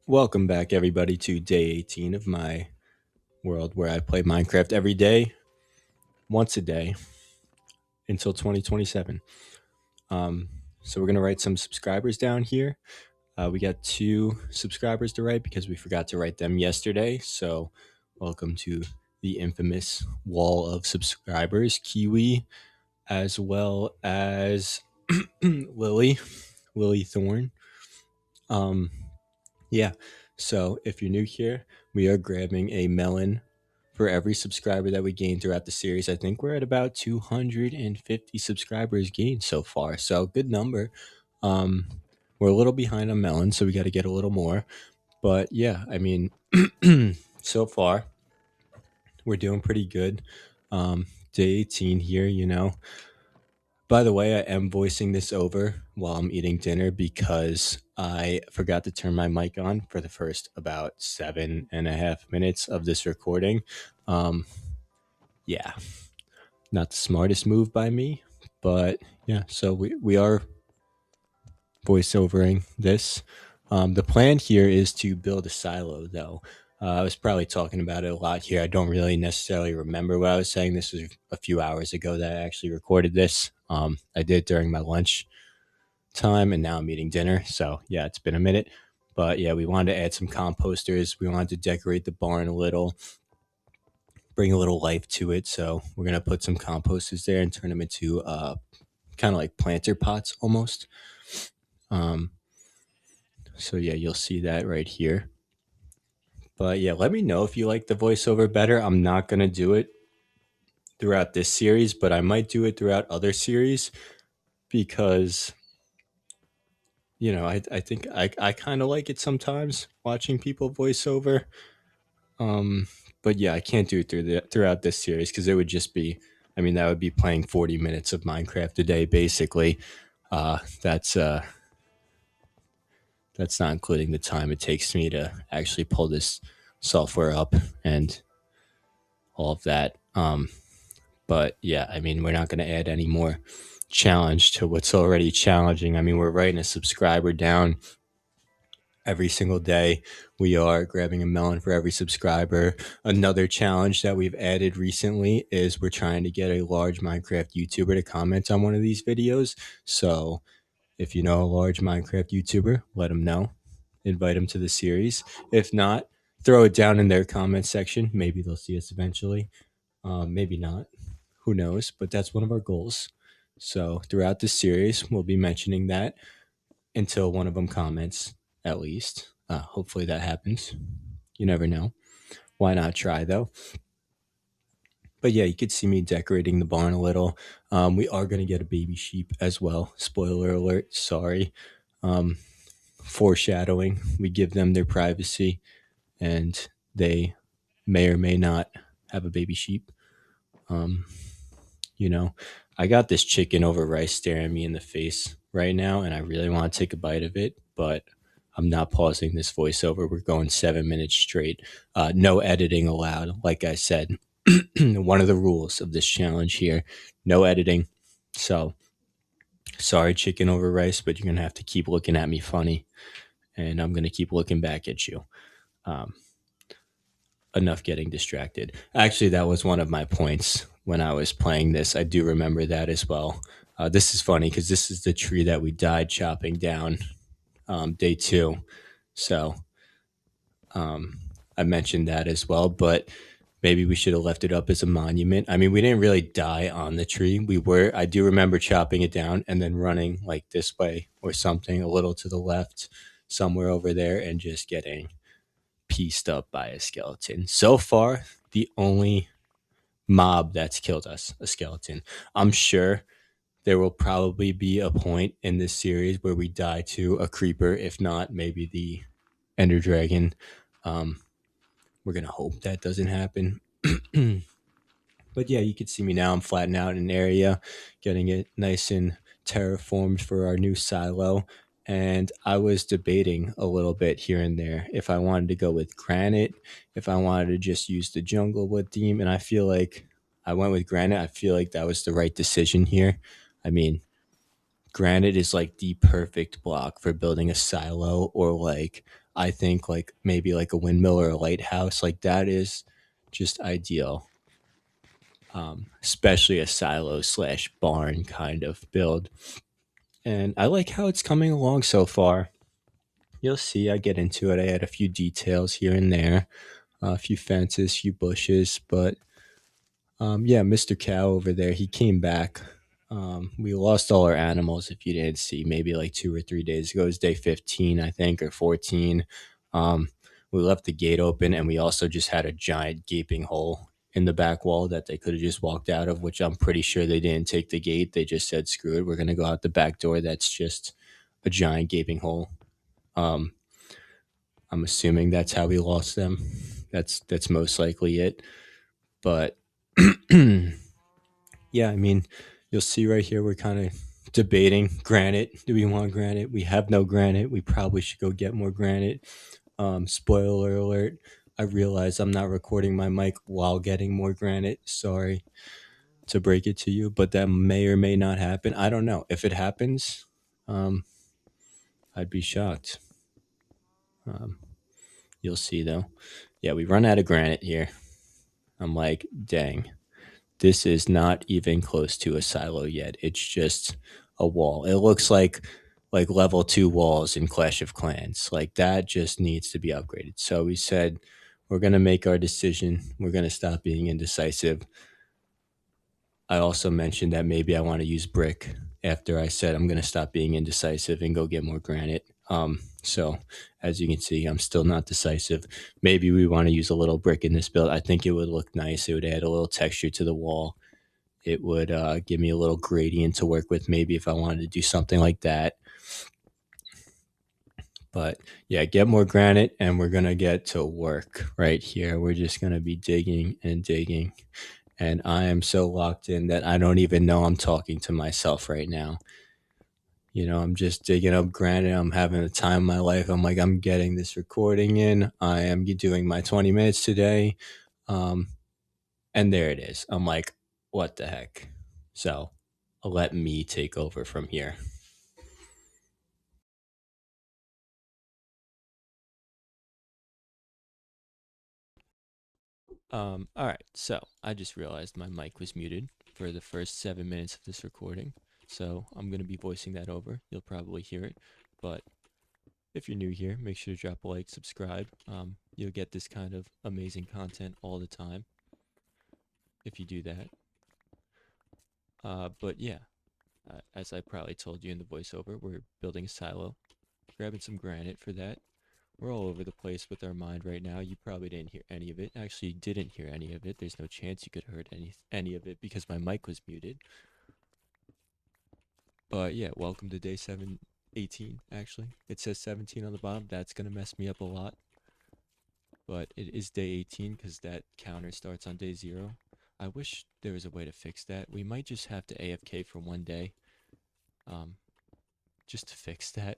Welcome back, everybody, to day 18 of my world where I play Minecraft every day, once a day, until 2027. Um, so, we're going to write some subscribers down here. We got two subscribers to write because we forgot to write them yesterday. So, welcome to the infamous wall of subscribers, Kiwi, as well as Lily Thorn. Um, Yeah. So if you're new here, we are grabbing a melon for every subscriber that we gain throughout the series. I think we're at about 250 subscribers gained so far. So good number. Um, we're a little behind on melon, so we got to get a little more. But yeah, I mean, so far we're doing pretty good. Day 18 here, By the way, I am voicing this over while I'm eating dinner because I forgot to turn my mic on for the first about 7.5 minutes of this recording. Um, yeah, not the smartest move by me, but yeah, so we are voiceovering this. The plan here is to build a silo, though. I was probably talking about it a lot here. I don't really necessarily remember what I was saying. This was a few hours ago that I actually recorded this. I did during my lunch time, and now I'm eating dinner. So yeah, it's been a minute. But yeah, we wanted to add some composters. We wanted to decorate the barn a little, bring a little life to it. So we're gonna put some composters there and turn them into kind of like planter pots almost. Um, so yeah, you'll see that right here. But yeah, let me know if you like the voiceover better. I'm not gonna do it throughout this series, but I might do it throughout other series because I think I kind of like it sometimes watching people voiceover. Um, but yeah, I can't do it throughout this series because it would just be, I mean, that would be playing 40 minutes of Minecraft a day, basically. Uh, that's uh, that's not including the time it takes me to actually pull this software up and all of that. But yeah, I mean, we're not going to add any more challenge to what's already challenging. I mean, we're writing a subscriber down every single day. We are grabbing a melon for every subscriber. Another challenge that we've added recently is we're trying to get a large Minecraft YouTuber to comment on one of these videos. So if you know a large Minecraft YouTuber, let them know. Invite them to the series. If not, throw it down in their comment section. Maybe they'll see us eventually. Maybe not. Who knows? But that's one of our goals. So throughout this series, we'll be mentioning that until one of them comments, at least. Hopefully that happens. You never know. Why not try, though? But yeah, you could see me decorating the barn a little. We are going to get a baby sheep as well. Spoiler alert. Sorry. Um, Foreshadowing. We give them their privacy, and they may or may not have a baby sheep. Um, you know, I got this chicken over rice staring me in the face right now, and I really want to take a bite of it, but I'm not pausing this voiceover. We're going 7 minutes straight. No editing allowed. Like I said, one of the rules of this challenge here, no editing. So sorry, chicken over rice, but you're going to have to keep looking at me funny, and I'm going to keep looking back at you. Um, Enough getting distracted. Actually, that was one of my points when I was playing this. I do remember that as well. This is funny because this is the tree that we died chopping down day two. So um, I mentioned that as well, but maybe we should have left it up as a monument. I mean, we didn't really die on the tree. I do remember chopping it down and then running like this way or something, a little to the left, somewhere over there, and just getting pieced up by a skeleton. So far, the only mob that's killed us, a skeleton. I'm sure there will probably be a point in this series where we die to a creeper, if not maybe the ender dragon. Um, we're gonna hope that doesn't happen. But yeah, you can see me now. I'm flattening out an area, getting it nice and terraformed for our new silo. And I was debating a little bit here and there if I wanted to go with granite, if I wanted to just use the jungle wood theme. And I feel like I went with granite. I feel like that was the right decision here. I mean, granite is like the perfect block for building a silo or like I think like maybe like a windmill or a lighthouse, like that is just ideal. Especially a silo slash barn kind of build. And I like how it's coming along so far. You'll see I get into it. I add a few details here and there, a few fences, few bushes, but yeah, Mr. Cow over there, he came back. We lost all our animals. If you didn't see, maybe like 2 or 3 days ago, it was day 15, I think, or 14. Um, we left the gate open, and we also just had a giant gaping hole in the back wall that they could have just walked out of. Which I'm pretty sure they didn't take the gate. They just said, "Screw it, we're gonna go out the back door." That's just a giant gaping hole. Um, I'm assuming that's how we lost them. That's most likely it. But yeah, I mean, you'll see right here, we're kind of debating granite. Do we want granite? We have no granite. We probably should go get more granite. Spoiler alert, I realize I'm not recording my mic while getting more granite. Sorry to break it to you, but that may or may not happen. I don't know. If it happens, um, I'd be shocked. Um, you'll see though. Yeah, we run out of granite here. I'm like, dang. This is not even close to a silo yet. It's just a wall. It looks like level 2 walls in Clash of Clans. Like that just needs to be upgraded. So we said we're going to make our decision. We're going to stop being indecisive. I also mentioned that maybe I want to use brick after I said I'm going to stop being indecisive and go get more granite. So as you can see, I'm still not decisive. Maybe we want to use a little brick in this build. I think it would look nice. It would add a little texture to the wall. It would give me a little gradient to work with, maybe if I wanted to do something like that. But yeah, get more granite, and we're going to get to work right here. We're just going to be digging and digging. And I am so locked in that I don't even know I'm talking to myself right now. You know, I'm just digging up granite. I'm having the time of my life. I'm like, I'm getting this recording in. I am doing my 20 minutes today. Um, and there it is. I'm like, what the heck? So let me take over from here. All right. So I just realized my mic was muted for the first 7 minutes of this recording. So I'm going to be voicing that over. You'll probably hear it. But if you're new here, make sure to drop a like, subscribe. You'll get this kind of amazing content all the time if you do that. But yeah, as I probably told you in the voiceover, we're building a silo, grabbing some granite for that. We're all over the place with our mind right now. You probably didn't hear any of it. Actually, you didn't hear any of it. There's no chance you could have heard any of it because my mic was muted. But yeah, welcome to day 718, actually. It says 17 on the bottom. That's going to mess me up a lot. But it is day 18 because that counter starts on day 0. I wish there was a way to fix that. We might just have to AFK for one day. Um, just to fix that.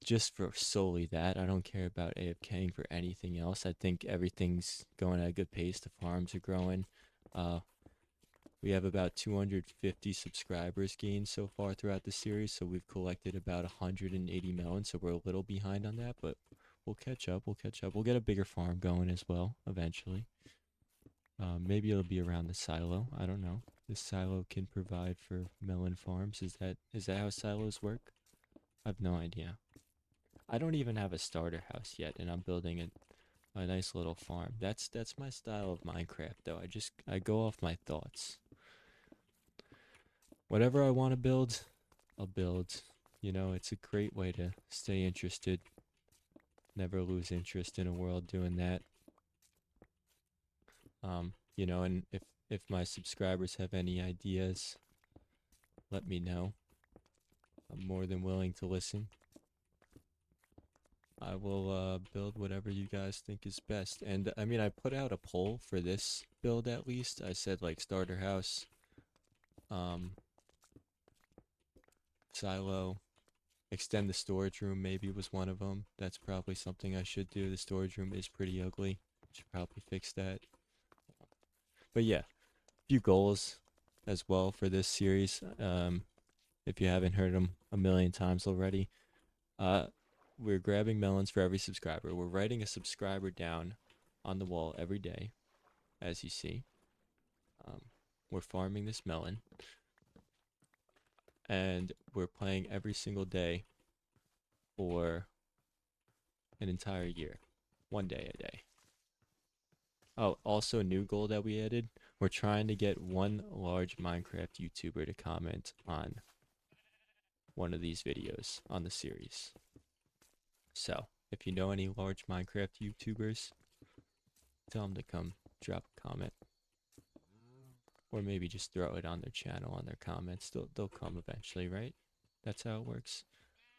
Just for solely that. I don't care about AFKing for anything else. I think everything's going at a good pace. The farms are growing. Uh, we have about 250 subscribers gained so far throughout the series, so we've collected about 180 melons, so we're a little behind on that, but we'll catch up. We'll catch up. We'll get a bigger farm going as well eventually. Maybe it'll be around the silo. I don't know. This silo can provide for melon farms. Is that how silos work? I have no idea. I don't even have a starter house yet, and I'm building a nice little farm. That's my style of Minecraft, though. I go off my thoughts. Whatever I want to build, I'll build. You know, it's a great way to stay interested. Never lose interest in a world doing that. You know, and if my subscribers have any ideas, let me know. I'm more than willing to listen. I will build whatever you guys think is best. And I mean, I put out a poll for this build at least. I said like starter house, um, silo, extend the storage room maybe was one of them. That's probably something I should do. The storage room is pretty ugly. Should probably fix that. But yeah, a few goals as well for this series. If you haven't heard them a million times already. Uh, we're grabbing melons for every subscriber. We're writing a subscriber down on the wall every day, as you see. We're farming this melon, and we're playing every single day for an entire year, 1 day a day. Oh, also a new goal that we added. We're trying to get one large Minecraft YouTuber to comment on one of these videos on the series. So, if you know any large Minecraft YouTubers, tell them to come drop a comment. Or maybe just throw it on their channel, on their comments. They'll come eventually, right? That's how it works.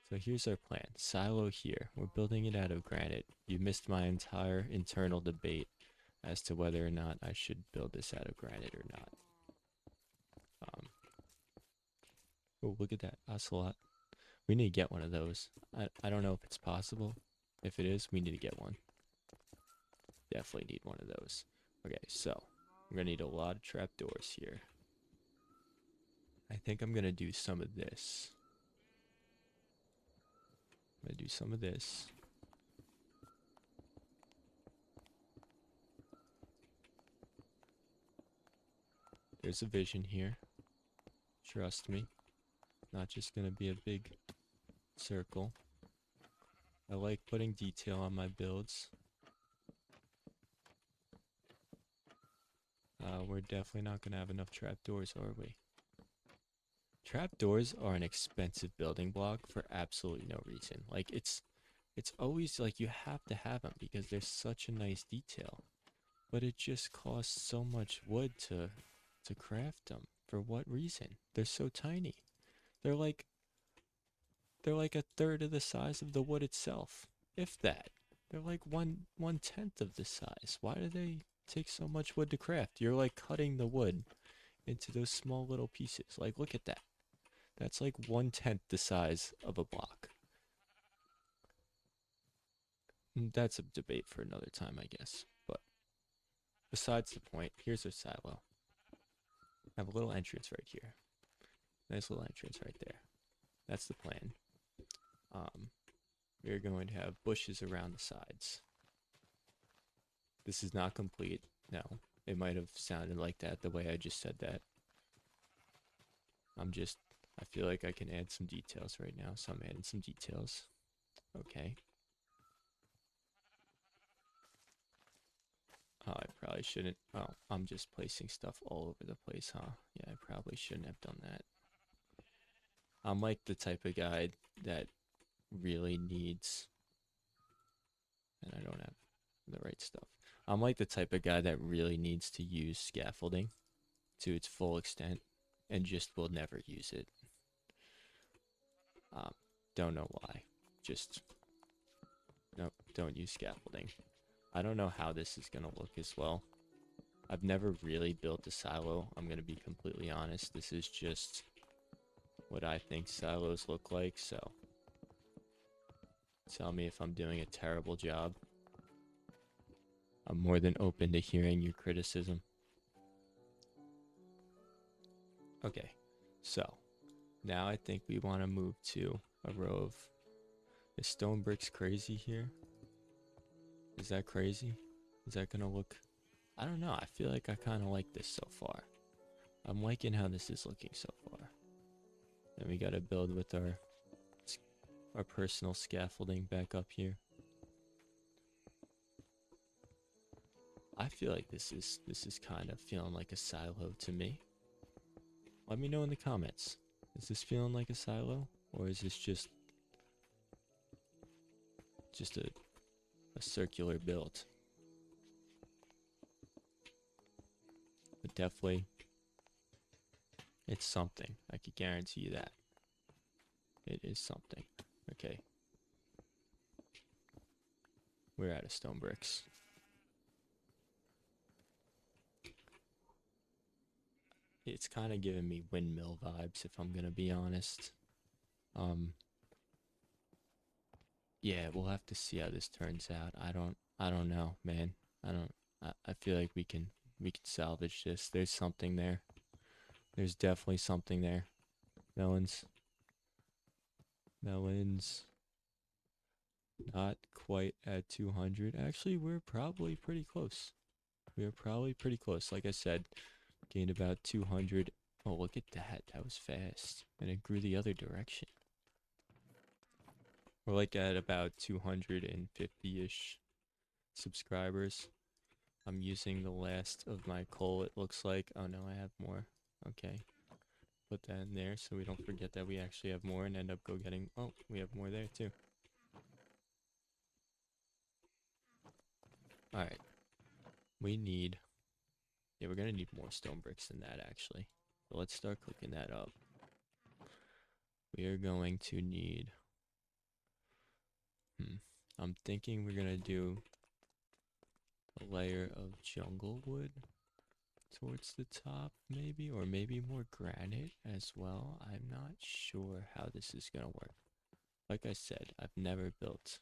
So here's our plan. Silo here. We're building it out of granite. You missed my entire internal debate as to whether or not I should build this out of granite or not. Oh, look at that ocelot. We need to get one of those. I don't know if it's possible. If it is, we need to get one. Definitely need one of those. Okay, so we're gonna need a lot of trapdoors here. I think I'm gonna do some of this. I'm gonna do some of this. There's a vision here. Trust me. Not just gonna be a big circle. I like putting detail on my builds. We're definitely not gonna have enough trapdoors, are we? Trapdoors are an expensive building block for absolutely no reason. Like it's always like you have to have them because they're such a nice detail. But it just costs so much wood to craft them. For what reason? They're so tiny. They're like a third of the size of the wood itself. If that. They're like one tenth of the size. Why do they take so much wood to craft? You're like cutting the wood into those small little pieces. Like look at that. That's like 1/10 the size of a block. That's a debate for another time, I guess. But besides the point, here's our silo. I have a little entrance right here. Nice little entrance right there. That's the plan. We're going to have bushes around the sides. This is not complete. No, it might have sounded like that the way I just said that. I feel like I can add some details right now, so I'm adding some details. Okay. Oh, I probably shouldn't. Oh, I'm just placing stuff all over the place, huh? Yeah, I probably shouldn't have done that. I'm like the type of guy that really needs, and I don't have the right stuff. I'm like the type of guy that really needs to use scaffolding to its full extent and just will never use it. Don't know why. Just, nope, don't use scaffolding. I don't know how this is going to look as well. I've never really built a silo. I'm going to be completely honest. This is just what I think silos look like, so tell me if I'm doing a terrible job. I'm more than open to hearing your criticism. Okay, so now I think we want to move to a row of... Is stone bricks crazy here? Is that crazy? Is that gonna look... I don't know, I feel like I kind of like this so far. I'm liking how this is looking so far. Then we gotta build with our personal scaffolding back up here. I feel like this is kind of feeling like a silo to me. Let me know in the comments. Is this feeling like a silo? Or is this just a circular build? But definitely, it's something. I could guarantee you that. It is something. Okay. We're out of stone bricks. It's kind of giving me windmill vibes, if I'm gonna be honest. Yeah, we'll have to see how this turns out. I don't know, man. I feel like we can salvage this. There's something there. There's definitely something there. Melons. Melons. Not quite at 200. Actually, we're probably pretty close. We're probably pretty close. Like I said, gained about 200. Oh, look at that. That was fast. And it grew the other direction. We're like at about 250-ish subscribers. I'm using the last of my coal, it looks like. Oh no, I have more. Okay. Put that in there so we don't forget that we actually have more and end up getting... Oh, we have more there too. Alright. We need... Yeah, we're gonna need more stone bricks than that actually. So let's start cooking that up. We are going to need... I'm thinking we're gonna do a layer of jungle wood towards the top, maybe, or maybe more granite as well. I'm not sure how this is gonna work. Like I said, I've never built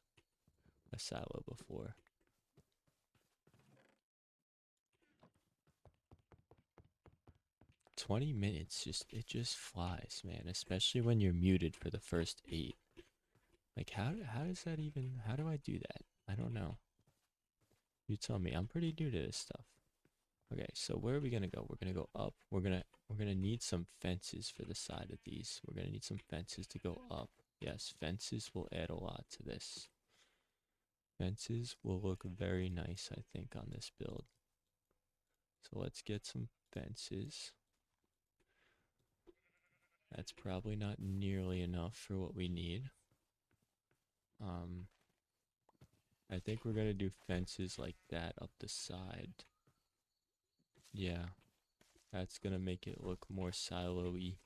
a silo before. $20 it just flies, man, especially when you're muted for the first 8. Like how does that even, how do I do that? I don't know. You tell me. I'm pretty new to this stuff. Okay, so where are we gonna go? We're gonna go up. We're gonna need some fences for the side of these. We're gonna need some fences to go up. Yes, fences will add a lot to this. Fences will look very nice, I think, on this build. So let's get some fences. That's probably not nearly enough for what we need. I think we're gonna do fences like that up the side. Yeah, that's gonna make it look more silo-y.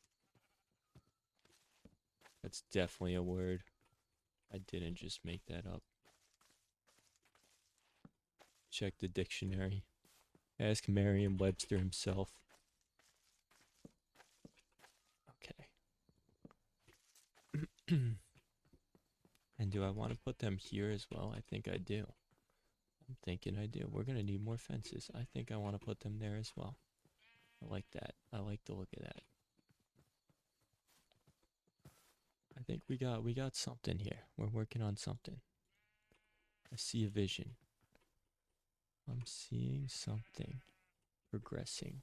That's definitely a word. I didn't just make that up. Check the dictionary. Ask Merriam-Webster himself. Okay. And do I want to put them here as well? I think I do. I'm thinking I do. We're gonna need more fences. I think I want to put them there as well. I like that. I like the look of that. I think we got something here. We're working on something. I see a vision. I'm seeing something progressing.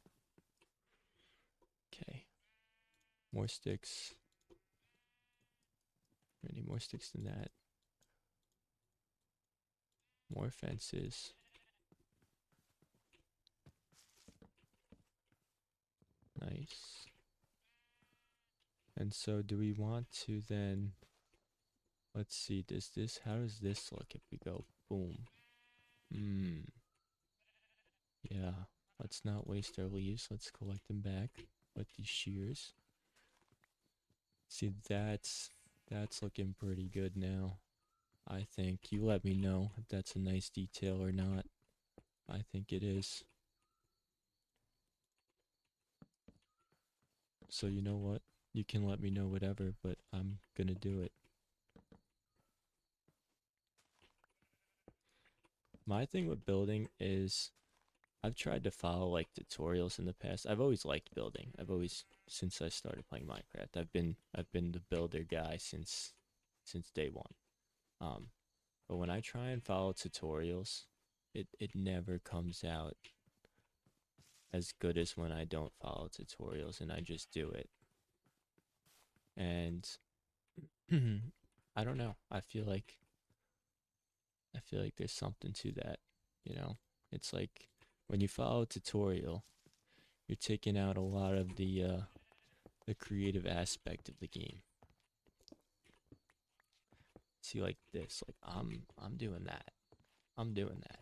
Okay. More sticks. I need more sticks than that. More fences. Nice. And so do we want to then, let's see, how does this look if we go boom? Yeah, let's not waste our leaves. Let's collect them back with these shears. See, that's looking pretty good now. I think. You let me know if that's a nice detail or not. I think it is. So you know what? You can let me know whatever, but I'm gonna do it. My thing with building is I've tried to follow like tutorials in the past. I've always liked building. Since I started playing Minecraft, I've been the builder guy since day one. Um, but when I try and follow tutorials, it never comes out as good as when I don't follow tutorials and I just do it. And I don't know. I feel like there's something to that, you know? It's like when you follow a tutorial, you're taking out a lot of the creative aspect of the game. See, like this, like I'm doing that. I'm doing that.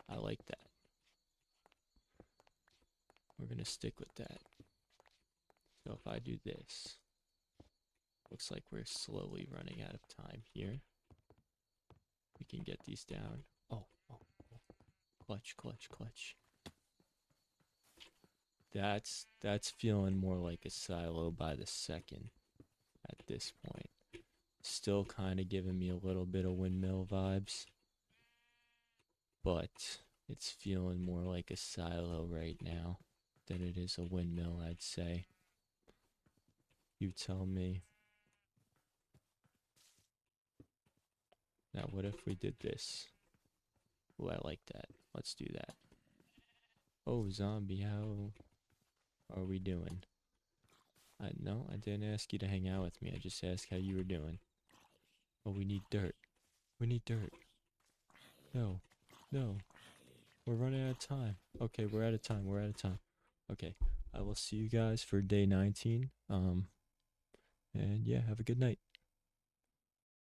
I like that. We're gonna stick with that. So if I do this, looks like we're slowly running out of time here. We can get these down. Oh, oh, oh. Clutch, clutch, clutch. That's feeling more like a silo by the second at this point. Still kind of giving me a little bit of windmill vibes, but it's feeling more like a silo right now than it is a windmill, I'd say. You tell me. Now, what if we did this? Oh, I like that. Let's do that. Oh, zombie, how are we doing? No, I didn't ask you to hang out with me. I just asked how you were doing. Oh, we need dirt. We need dirt. No, no. We're running out of time. Okay, we're out of time. We're out of time. Okay, I will see you guys for day 19. And yeah, have a good night.